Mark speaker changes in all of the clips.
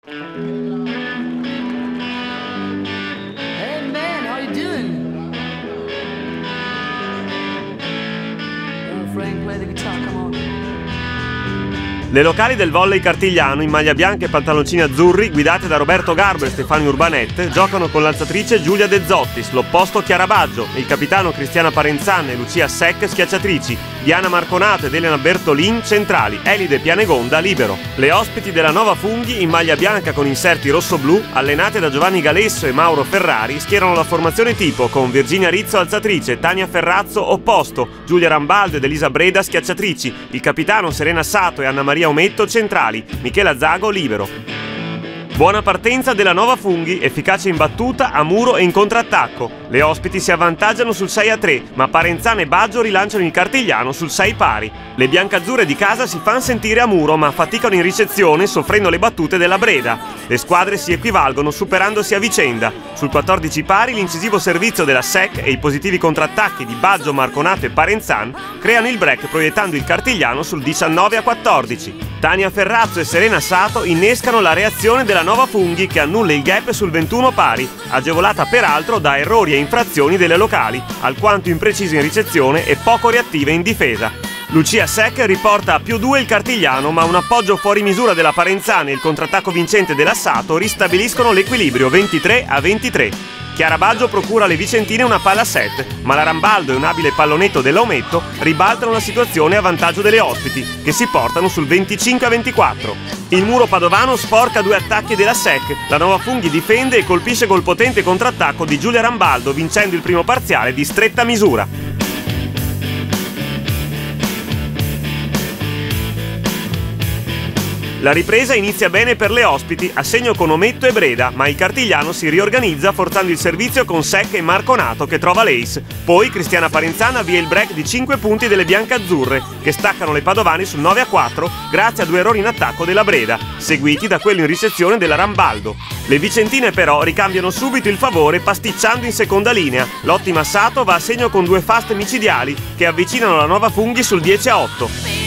Speaker 1: Hey man, how you doing? Frank, play the guitar, come on.
Speaker 2: Le locali del volley cartigliano in maglia bianca e pantaloncini azzurri, guidate da Roberto Garbo e Stefano Urbanet, giocano con l'alzatrice Giulia De Zottis, l'opposto Chiara Baggio, il capitano Cristiana Parenzan e Lucia Sec schiacciatrici, Diana Marconato ed Elena Bertolin centrali, Elide Pianegonda libero. Le ospiti della Nova Funghi in maglia bianca con inserti rosso-blu, allenate da Giovanni Galesso e Mauro Ferrari, schierano la formazione tipo con Virginia Rizzo alzatrice, Tania Ferrazzo opposto, Giulia Rambaldo ed Elisa Breda schiacciatrici, il capitano Serena Sato e Anna Maria Ometto centrali, Michela Zago libero. Buona partenza della Nova Funghi, efficace in battuta, a muro e in contrattacco. Le ospiti si avvantaggiano sul 6-3, ma Parenzan e Baggio rilanciano il cartigliano sul 6 pari. Le biancazzurre di casa si fanno sentire a muro, ma faticano in ricezione, soffrendo le battute della Breda. Le squadre si equivalgono superandosi a vicenda. Sul 14 pari l'incisivo servizio della SEC e i positivi contrattacchi di Baggio, Marconato e Parenzan creano il break proiettando il cartigliano sul 19-14. Tania Ferrazzo e Serena Sato innescano la reazione della Nova Funghi che annulla il gap sul 21 pari, agevolata peraltro da errori e infrazioni delle locali, alquanto imprecise in ricezione e poco reattive in difesa. Lucia Sec riporta a +2 il cartigliano, ma un appoggio fuori misura della Parenzan e il contrattacco vincente della Sato ristabiliscono l'equilibrio 23-23. Chiara Baggio procura alle vicentine una palla set, ma la Rambaldo e un abile pallonetto dell'Ometto ribaltano la situazione a vantaggio delle ospiti, che si portano sul 25-24. Il muro padovano sporca 2 attacchi della SEC, la Nova Funghi difende e colpisce col potente contrattacco di Giulia Rambaldo, vincendo il primo parziale di stretta misura. La ripresa inizia bene per le ospiti, a segno con Ometto e Breda, ma il cartigliano si riorganizza forzando il servizio con Sec e Marconato che trova l'ace. Poi Cristiana Parenzan avvia il break di 5 punti delle biancazzurre, che staccano le padovane sul 9-4 grazie a 2 errori in attacco della Breda, seguiti da quello in ricezione della Rambaldo. Le vicentine però ricambiano subito il favore pasticciando in seconda linea. L'ottima Sato va a segno con 2 fast micidiali che avvicinano la Nova Funghi sul 10-8.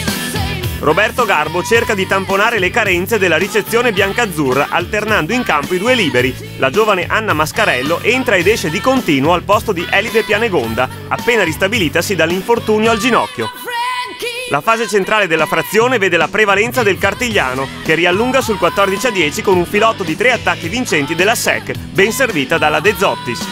Speaker 2: Roberto Garbo cerca di tamponare le carenze della ricezione biancazzurra alternando in campo i 2 liberi. La giovane Anna Mascarello entra ed esce di continuo al posto di Elide Pianegonda, appena ristabilitasi dall'infortunio al ginocchio. La fase centrale della frazione vede la prevalenza del cartigliano, che riallunga sul 14-10 con un filotto di 3 attacchi vincenti della SEC, ben servita dalla De Zottis.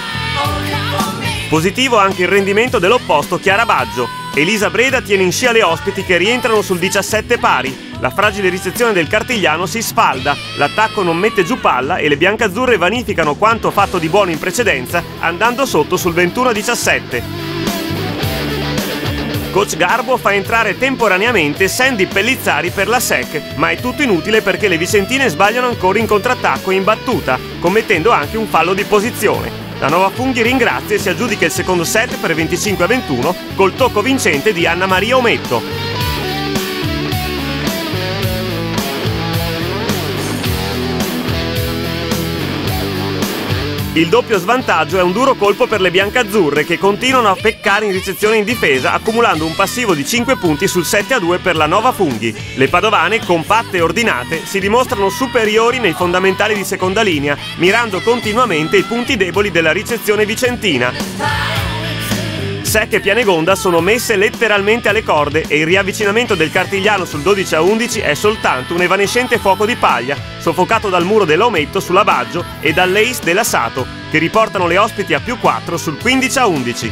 Speaker 2: Positivo anche il rendimento dell'opposto Chiara Baggio. Elisa Breda tiene in scia le ospiti che rientrano sul 17 pari. La fragile ricezione del cartigliano si sfalda, l'attacco non mette giù palla e le biancazzurre vanificano quanto fatto di buono in precedenza andando sotto sul 21-17. Coach Garbo fa entrare temporaneamente Sandy Pellizzari per la SEC, ma è tutto inutile perché le vicentine sbagliano ancora in contrattacco e in battuta, commettendo anche un fallo di posizione. La Nova Funghi ringrazia e si aggiudica il secondo set per 25-21 col tocco vincente di Anna Maria Ometto. Il doppio svantaggio è un duro colpo per le biancazzurre che continuano a peccare in ricezione e in difesa, accumulando un passivo di 5 punti sul 7-2 per la Nova Funghi. Le padovane, compatte e ordinate, si dimostrano superiori nei fondamentali di seconda linea, mirando continuamente i punti deboli della ricezione vicentina. Sec e Pianegonda sono messe letteralmente alle corde e il riavvicinamento del cartigliano sul 12-11 è soltanto un evanescente fuoco di paglia, soffocato dal muro dell'Ometto sulla Baggio e dall'ace della Sato, che riportano le ospiti a +4 sul 15-11.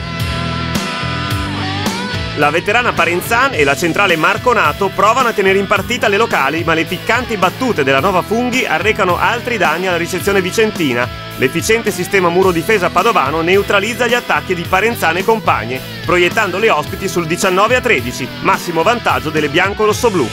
Speaker 2: La veterana Parenzan e la centrale Marconato provano a tenere in partita le locali, ma le piccanti battute della Nova Funghi arrecano altri danni alla ricezione vicentina. L'efficiente sistema muro difesa padovano neutralizza gli attacchi di Parenzan e compagne, proiettando le ospiti sul 19-13, massimo vantaggio delle bianco-rossoblù.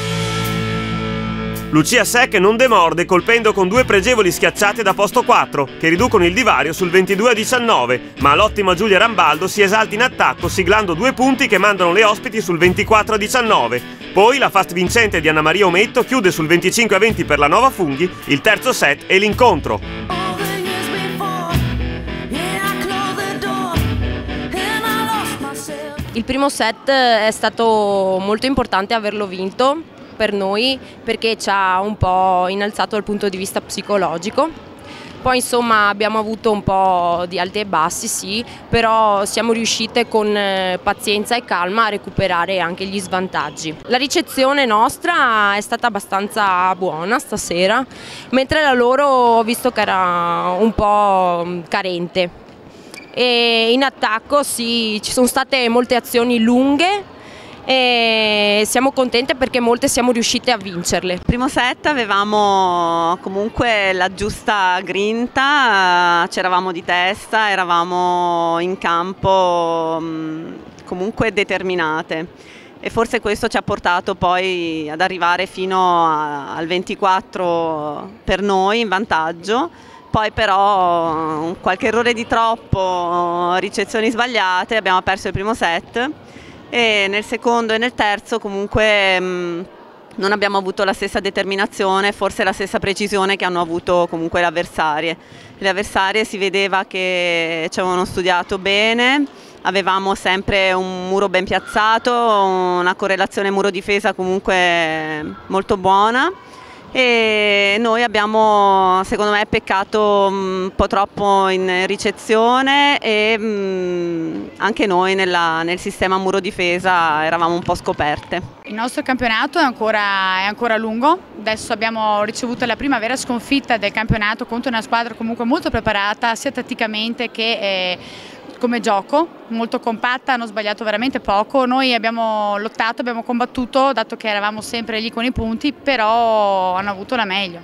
Speaker 2: Lucia Sec non demorde colpendo con 2 pregevoli schiacciate da posto 4 che riducono il divario sul 22-19, ma l'ottima Giulia Rambaldo si esalta in attacco siglando 2 punti che mandano le ospiti sul 24-19. Poi la fast vincente di Anna Maria Ometto chiude sul 25-20 per la Nova Funghi, il terzo set e l'incontro.
Speaker 3: Il primo set è stato molto importante averlo vinto per noi perché ci ha un po' innalzato dal punto di vista psicologico. Poi insomma abbiamo avuto un po' di alti e bassi, sì, però siamo riuscite con pazienza e calma a recuperare anche gli svantaggi. La ricezione nostra è stata abbastanza buona stasera, mentre la loro ho visto che era un po' carente. E in attacco sì, ci sono state molte azioni lunghe e siamo contente perché molte siamo riuscite a vincerle.
Speaker 4: Il primo set avevamo comunque la giusta grinta, c'eravamo di testa, eravamo in campo comunque determinate e forse questo ci ha portato poi ad arrivare fino al 24 per noi in vantaggio. Poi però qualche errore di troppo, ricezioni sbagliate, abbiamo perso il primo set. E nel secondo e nel terzo comunque non abbiamo avuto la stessa determinazione, forse la stessa precisione che hanno avuto comunque le avversarie. Le avversarie si vedeva che ci avevano studiato bene, avevamo sempre un muro ben piazzato, una correlazione muro-difesa comunque molto buona. E noi abbiamo secondo me peccato un po' troppo in ricezione e anche noi nel sistema muro difesa eravamo un po' scoperte.
Speaker 5: Il nostro campionato è ancora lungo, adesso abbiamo ricevuto la prima vera sconfitta del campionato contro una squadra comunque molto preparata sia tatticamente che come gioco, molto compatta, hanno sbagliato veramente poco, noi abbiamo lottato, abbiamo combattuto dato che eravamo sempre lì con i punti, però hanno avuto la meglio.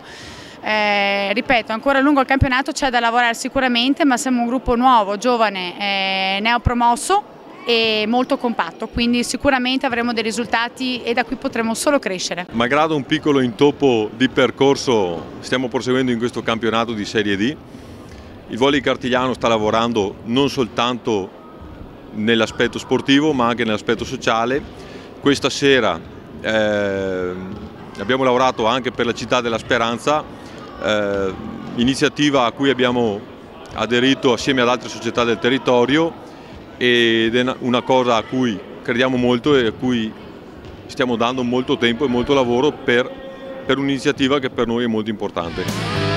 Speaker 5: Ripeto, ancora lungo il campionato, c'è da lavorare sicuramente, ma siamo un gruppo nuovo, giovane, neopromosso e molto compatto, quindi sicuramente avremo dei risultati e da qui potremo solo crescere.
Speaker 6: Malgrado un piccolo intoppo di percorso, stiamo proseguendo in questo campionato di Serie D. Il volley cartigliano sta lavorando non soltanto nell'aspetto sportivo ma anche nell'aspetto sociale. Questa sera abbiamo lavorato anche per la Città della Speranza, iniziativa a cui abbiamo aderito assieme ad altre società del territorio ed è una cosa a cui crediamo molto e a cui stiamo dando molto tempo e molto lavoro per un'iniziativa che per noi è molto importante.